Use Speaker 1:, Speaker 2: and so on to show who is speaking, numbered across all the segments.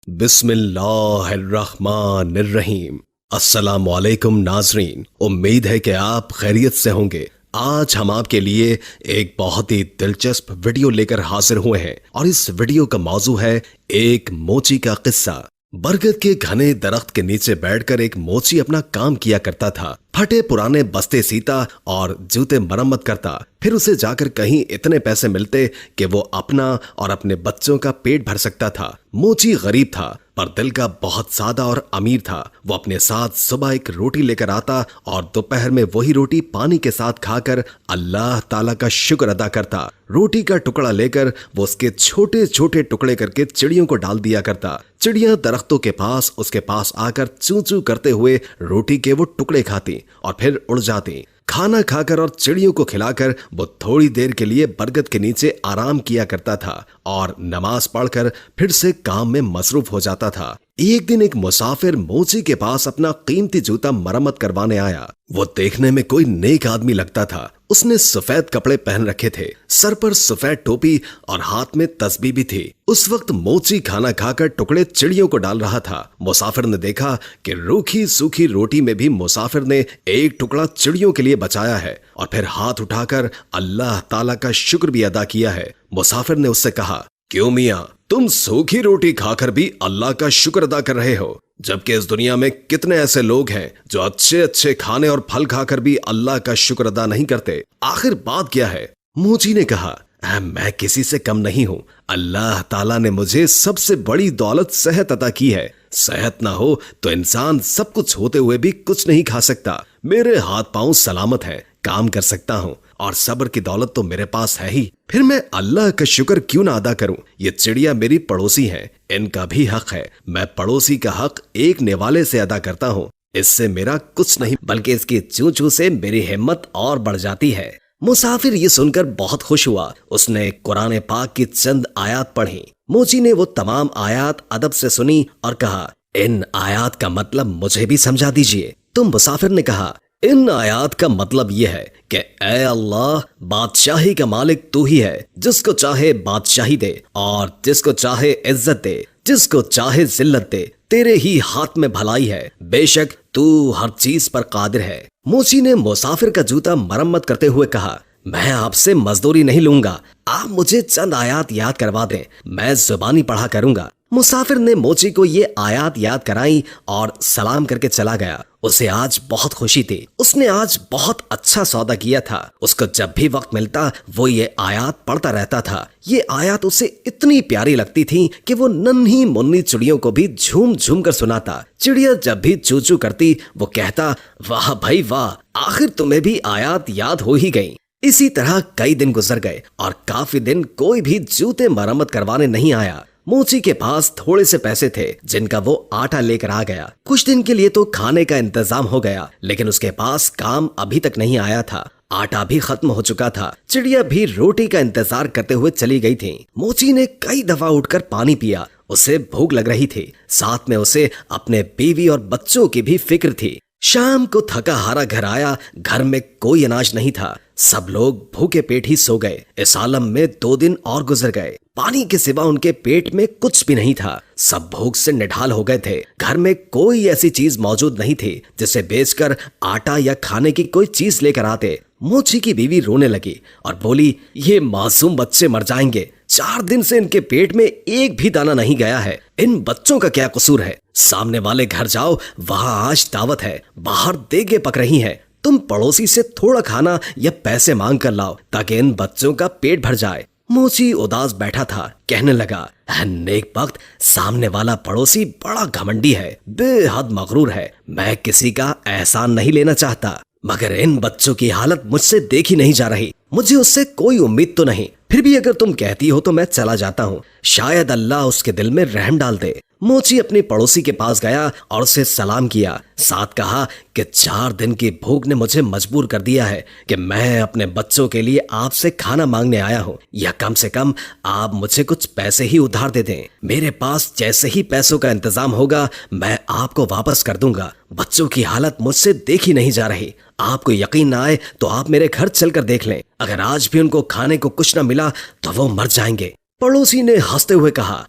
Speaker 1: बिस्मिल्लाहिर्रहमानिर्रहीम। अस्सलाम वालेकुम नाजरीन, उम्मीद है कि आप खैरियत से होंगे। आज हम आपके लिए एक बहुत ही दिलचस्प वीडियो लेकर हाजिर हुए हैं और इस वीडियो का मौजू है एक मोची का किस्सा। बरगद के घने दरख्त के नीचे बैठकर एक मोची अपना काम किया करता था। फटे पुराने बस्ते सीता और जूते मरम्मत करता। फिर उसे जाकर कहीं इतने पैसे मिलते कि वो अपना और अपने बच्चों का पेट भर सकता था। मोची गरीब था पर दिल का बहुत सादा और अमीर था। वो अपने साथ सुबह एक रोटी लेकर आता और दोपहर में वही रोटी पानी के साथ खाकर अल्लाह ताला का शुक्र अदा करता। रोटी का टुकड़ा लेकर वो उसके छोटे छोटे टुकड़े करके चिड़ियों को डाल दिया करता। चिड़ियां दरख्तों के पास उसके पास आकर चूं चूं करते हुए रोटी के वो टुकड़े खाती और फिर उड़ जाती। खाना खाकर और चिड़ियों को खिलाकर वो थोड़ी देर के लिए बरगद के नीचे आराम किया करता था और नमाज पढ़कर फिर से काम में मसरूफ हो जाता था। एक दिन एक मुसाफिर मोची के पास अपना कीमती जूता मरम्मत करवाने आया। वो देखने में कोई नेक आदमी लगता था। उसने सफेद कपड़े पहन रखे थे, सर पर सफेद टोपी और हाथ में तस्बीह भी थी। उस वक्त मोची खाना खाकर टुकड़े चिड़ियों को डाल रहा था। मुसाफिर ने देखा कि रूखी सूखी रोटी में भी मुसाफिर ने एक टुकड़ा चिड़ियों के लिए बचाया है और फिर हाथ उठाकर अल्लाह ताला का शुक्र भी अदा किया है। मुसाफिर ने उससे कहा, क्यों मियां, तुम सूखी रोटी खाकर भी अल्लाह का शुक्र अदा कर रहे हो, जबकि इस दुनिया में कितने ऐसे लोग हैं जो अच्छे अच्छे खाने और फल खाकर भी अल्लाह का शुक्र अदा नहीं करते। आखिर बात क्या है? मोची ने कहा, मैं किसी से कम नहीं हूँ। अल्लाह ताला ने मुझे सबसे बड़ी दौलत सेहत अता की है। सेहत ना हो तो इंसान सब कुछ होते हुए भी कुछ नहीं खा सकता। मेरे हाथ पांव सलामत हैं, काम कर सकता हूँ और सब्र की दौलत तो मेरे पास है ही। फिर मैं अल्लाह का शुक्र क्यों ना अदा करूं? ये चिड़िया मेरी पड़ोसी हैं, इनका भी हक है। मैं पड़ोसी का हक एक निवाले से अदा करता हूँ। इससे मेरा कुछ नहीं बल्कि इसकी चूं चूं से मेरी हिम्मत और बढ़ जाती है। मुसाफिर ये सुनकर बहुत खुश हुआ। उसने कुरान पाक की चंद आयात पढ़ी। मोची ने वो तमाम आयात अदब से सुनी और कहा, इन आयात का मतलब मुझे भी समझा दीजिए। तो मुसाफिर ने कहा, इन आयात का मतलब यह है कि ऐ अल्लाह, बादशाही का मालिक तू ही है। जिसको चाहे बादशाही दे और जिसको चाहे इज्जत दे, जिसको चाहे जिल्लत दे। तेरे ही हाथ में भलाई है, बेशक तू हर चीज पर कादिर है। मोची ने मुसाफिर का जूता मरम्मत करते हुए कहा, मैं आपसे मजदूरी नहीं लूंगा, आप मुझे चंद आयात याद करवा दें, मैं जुबानी पढ़ा करूंगा। मुसाफिर ने मोची को ये आयात याद कराई और सलाम करके चला गया। उसे आज बहुत खुशी थी। उसने आज बहुत अच्छा सौदा किया था। उसको जब भी वक्त मिलता वो ये आयात पढ़ता रहता था। ये आयात उसे इतनी प्यारी लगती थी कि वो नन्ही मुन्नी चिड़ियों को भी झूम झूम कर सुनाता। चिड़िया जब भी चू चू करती वो कहता, वाह भाई वाह, आखिर तुम्हें भी आयात याद हो ही गई। इसी तरह कई दिन गुजर गए और काफी दिन कोई भी जूते मरम्मत करवाने नहीं आया। मोची के पास थोड़े से पैसे थे जिनका वो आटा लेकर आ गया। कुछ दिन के लिए तो खाने का इंतजाम हो गया, लेकिन उसके पास काम अभी तक नहीं आया था। आटा भी खत्म हो चुका था। चिड़िया भी रोटी का इंतजार करते हुए चली गई थी। मोची ने कई दफा उठकर पानी पिया। उसे भूख लग रही थी। साथ में उसे अपने बीवी और बच्चों की भी फिक्र थी। शाम को थका हारा घर आया। घर में कोई अनाज नहीं था। सब लोग भूखे पेट ही सो गए। इस आलम में 2 दिन और गुजर गए। पानी के सिवा उनके पेट में कुछ भी नहीं था। सब भूख से निढाल हो गए थे। घर में कोई ऐसी चीज मौजूद नहीं थी जिसे बेचकर आटा या खाने की कोई चीज लेकर आते। मोची की बीवी रोने लगी और बोली, ये मासूम बच्चे मर जाएंगे। 4 दिन से इनके पेट में एक भी दाना नहीं गया है। इन बच्चों का क्या कसूर है? सामने वाले घर जाओ, वहां आज दावत है, बाहर देगे पक रही हैं। तुम पड़ोसी से थोड़ा खाना या पैसे मांग कर लाओ ताकि इन बच्चों का पेट भर जाए। मोची उदास बैठा था। कहने लगा, नेक वक्त, सामने वाला पड़ोसी बड़ा घमंडी है, बेहद मगरूर है। मैं किसी का एहसान नहीं लेना चाहता, मगर इन बच्चों की हालत मुझसे देखी नहीं जा रही। मुझे उससे कोई उम्मीद तो नहीं। फिर भी अगर तुम कहती हो तो मैं चला जाता हूँ। शायद अल्लाह उसके दिल में रहम डाल दे। मोची अपनी पड़ोसी के पास गया और उसे सलाम किया। साथ कहा कि 4 दिन की भूख ने मुझे मजबूर कर दिया है कि मैं अपने बच्चों के लिए आपसे खाना मांगने आया हूँ, या कम से कम आप मुझे कुछ पैसे ही उधार दे दें। मेरे पास जैसे ही पैसों का इंतजाम होगा मैं आपको वापस कर दूंगा। बच्चों की हालत मुझसे देखी नहीं जा रही। आपको यकीन ना आए तो आप मेरे घर चलकर देख लें। अगर आज भी उनको खाने को कुछ न मिला तो वो मर जाएंगे। पड़ोसी ने हंसते हुए कहा,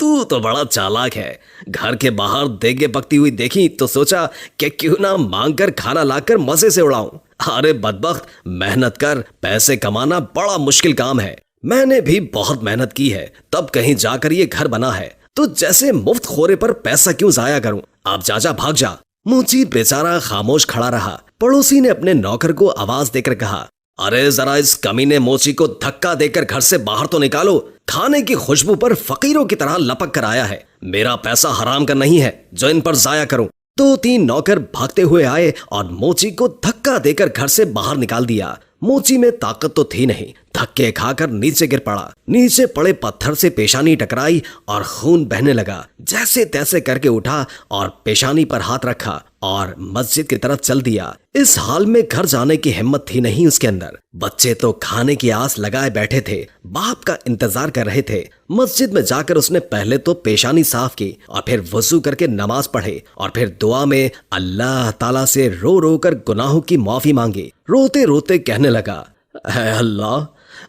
Speaker 1: तू तो बड़ा चालाक है। घर के बाहर देगे पकती हुई देखी तो सोचा कि क्यों ना मांग कर खाना लाकर मजे से उड़ाऊं। अरे बदबख्त, मेहनत कर, पैसे कमाना बड़ा मुश्किल काम है। मैंने भी बहुत मेहनत की है, तब कहीं जाकर ये घर बना है, तो जैसे मुफ्त खोरे पर पैसा क्यों जाया करूं। अब जा भाग जा। मोची बेचारा खामोश खड़ा रहा। पड़ोसी ने अपने नौकर को आवाज देकर कहा, अरे जरा इस कमीने मोची को धक्का देकर घर से बाहर तो निकालो। खाने की खुशबू पर फकीरों की तरह लपक कर आया है। मेरा पैसा हराम का नहीं है जो इन पर जाया करूं। 2-3 नौकर भागते हुए आए और मोची को धक्का देकर घर से बाहर निकाल दिया। मोची में ताकत तो थी नहीं, धक्के खाकर नीचे गिर पड़ा। नीचे पड़े पत्थर से पेशानी टकराई और खून बहने लगा। जैसे तैसे करके उठा और पेशानी पर हाथ रखा और मस्जिद की तरफ चल दिया। इस हाल में घर जाने की हिम्मत थी नहीं उसके अंदर। बच्चे तो खाने की आस लगाए बैठे थे, बाप का इंतजार कर रहे थे। मस्जिद में जाकर उसने पहले तो पेशानी साफ की और फिर वजू करके नमाज पढ़े और फिर दुआ में अल्लाह ताला से रो रो कर गुनाहों की माफी मांगी। रोते रोते कहने लगा, है अल्लाह,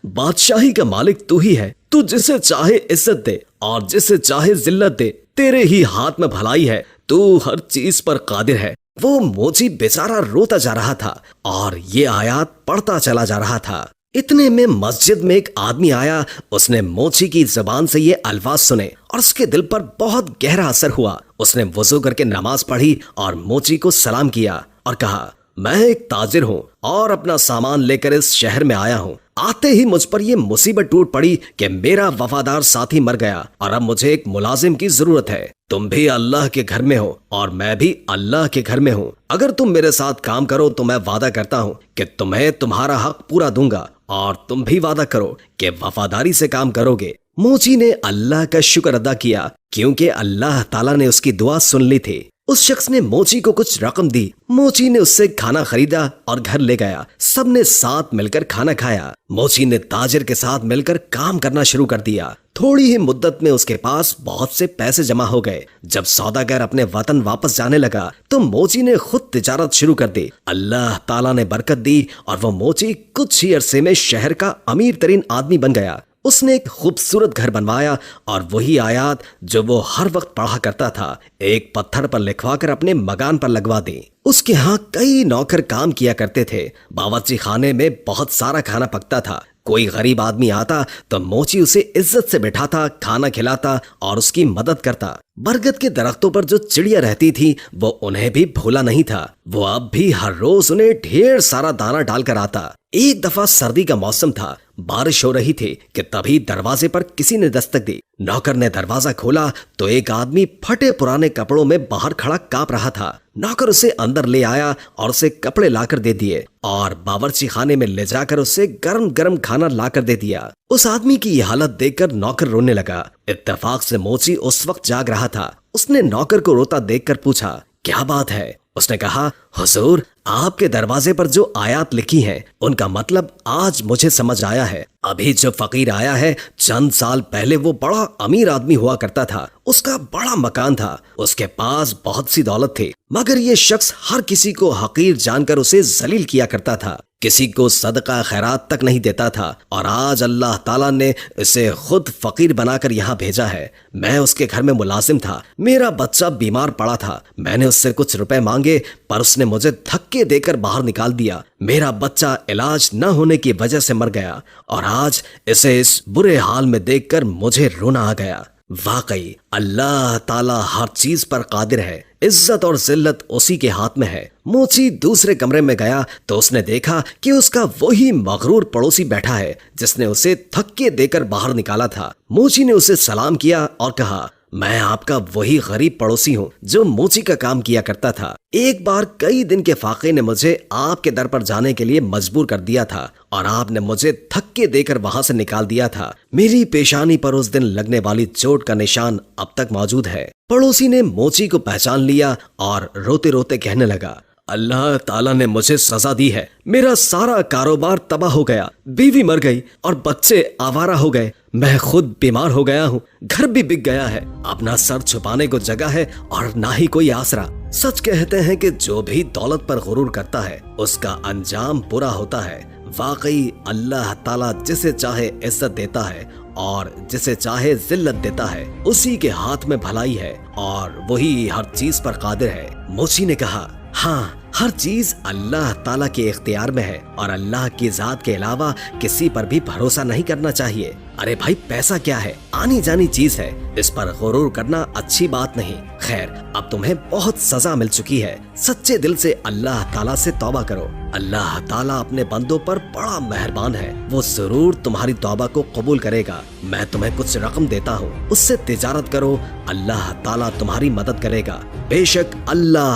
Speaker 1: बादशाही का मालिक तू ही है। तू जिसे चाहे इज्जत दे और जिसे चाहे जिल्लत दे। तेरे ही हाथ में भलाई है, तू हर चीज पर कादिर है। वो मोची बेचारा रोता जा रहा था और ये आयत पढ़ता चला जा रहा था। इतने में मस्जिद में एक आदमी आया। उसने मोची की जुबान से ये अल्फाज सुने और उसके दिल पर बहुत गहरा असर हुआ। उसने वजू करके नमाज पढ़ी और मोची को सलाम किया और कहा, मैं एक ताजिर हूँ और अपना सामान लेकर इस शहर में आया हूँ। आते ही मुझ पर यह मुसीबत टूट पड़ी कि मेरा वफादार साथी मर गया और अब मुझे एक मुलाजिम की जरूरत है। तुम भी अल्लाह के घर में हो और मैं भी अल्लाह के घर में हूँ। अगर तुम मेरे साथ काम करो तो मैं वादा करता हूँ कि तुम्हें तुम्हारा हक पूरा दूंगा और तुम भी वादा करो कि वफादारी से काम करोगे। मोची ने अल्लाह का शुक्र अदा किया क्योंकि अल्लाह ताला ने उसकी दुआ सुन ली थी। उस शख्स ने मोची को कुछ रकम दी। मोची ने उससे खाना खरीदा और घर ले गया। सबने साथ मिलकर खाना खाया। मोची ने ताजिर के साथ मिलकर काम करना शुरू कर दिया। थोड़ी ही मुद्दत में उसके पास बहुत से पैसे जमा हो गए। जब सौदागर अपने वतन वापस जाने लगा तो मोची ने खुद तिजारत शुरू कर दी। अल्लाह ताला ने बरकत दी और वो मोची कुछ ही अरसे में शहर का अमीर तरीन आदमी बन गया। उसने एक खूबसूरत घर बनवाया और वही आयत जो वो हर वक्त पढ़ा करता था एक पत्थर पर लिखवाकर अपने मकान पर लगवा दी। उसके यहाँ कई नौकर काम किया करते थे। बावर्ची खाने में बहुत सारा खाना पकता था। कोई गरीब आदमी आता तो मोची उसे इज्जत से बिठाता, खाना खिलाता और उसकी मदद करता। बरगद के दरख्तों पर जो चिड़िया रहती थी वो उन्हें भी भूला नहीं था। वो अब भी हर रोज उन्हें ढेर सारा दाना डालकर आता। एक दफा सर्दी का मौसम था, बारिश हो रही थी कि तभी दरवाजे पर किसी ने दस्तक दी। नौकर ने दरवाजा खोला तो एक आदमी फटे पुराने कपड़ों में बाहर खड़ा कांप रहा था। नौकर उसे अंदर ले आया और उसे कपड़े लाकर दे दिए और बावर्ची खाने में ले जाकर उसे गरम गरम खाना लाकर दे दिया। उस आदमी की यह हालत देखकर नौकर रोने लगा। इत्तेफाक से मोची उस वक्त जाग रहा था। उसने नौकर को रोता देखकर पूछा, क्या बात है? उसने कहा, हुजूर, आपके दरवाजे पर जो आयत लिखी हैं उनका मतलब आज मुझे समझ आया है। अभी जो फकीर आया है चंद साल पहले वो बड़ा अमीर आदमी हुआ करता था। उसका बड़ा मकान था, उसके पास बहुत सी दौलत थी, मगर ये शख्स हर किसी को हकीर जानकर उसे जलील किया करता था। किसी को सदका खैरात तक नहीं देता था और आज अल्लाह ताला ने इसे खुद फकीर बनाकर यहाँ भेजा है। मैं उसके घर में मुलाजिम था। मेरा बच्चा बीमार पड़ा था। मैंने उससे कुछ रुपए मांगे पर उसने मुझे धक्के देकर बाहर निकाल दिया। मेरा बच्चा इलाज न होने की वजह से मर गया और आज इसे इस बुरे हाल में देखकर मुझे रोना आ गया। वाकई अल्लाह ताला हर चीज पर कादिर है। इज्जत और जिल्लत उसी के हाथ में है। मोची दूसरे कमरे में गया तो उसने देखा कि उसका वही मगरूर पड़ोसी बैठा है जिसने उसे धक्के देकर बाहर निकाला था। मोची ने उसे सलाम किया और कहा, मैं आपका वही गरीब पड़ोसी हूँ जो मोची का काम किया करता था। एक बार कई दिन के फाके ने मुझे आपके दर पर जाने के लिए मजबूर कर दिया था और आपने मुझे धक्के देकर वहां से निकाल दिया था। मेरी पेशानी पर उस दिन लगने वाली चोट का निशान अब तक मौजूद है। पड़ोसी ने मोची को पहचान लिया और रोते रोते कहने लगा, अल्लाह ताला ने मुझे सजा दी है। मेरा सारा कारोबार तबाह हो गया, बीवी मर गई और बच्चे आवारा हो गए। मैं खुद बीमार हो गया हूँ, घर भी बिक गया है। अपना सर छुपाने को जगह है और ना ही कोई आसरा। सच कहते हैं कि जो भी दौलत पर गुरूर करता है उसका अंजाम बुरा होता है। वाकई अल्लाह ताला जिसे चाहे इज्जत देता है اور جسے چاہے ذلت دیتا ہے، اسی کے ہاتھ میں بھلائی ہے اور وہی ہر چیز پر قادر ہے۔ موچی نے کہا، ہاں، ہر چیز اللہ تعالیٰ کے اختیار میں ہے اور اللہ کی ذات کے علاوہ کسی پر بھی بھروسہ نہیں کرنا چاہیے۔ ارے بھائی، پیسہ کیا ہے؟ آنی جانی چیز ہے، اس پر غرور کرنا اچھی بات نہیں۔ خیر، اب تمہیں بہت سزا مل چکی ہے، سچے دل سے اللہ تعالیٰ سے توبہ کرو۔ اللہ تعالیٰ اپنے بندوں پر بڑا مہربان ہے، وہ ضرور تمہاری توبہ کو قبول کرے گا۔ میں تمہیں کچھ رقم دیتا ہوں، اس سے تجارت کرو، اللہ تعالیٰ تمہاری مدد کرے گا۔ بے شک اللہ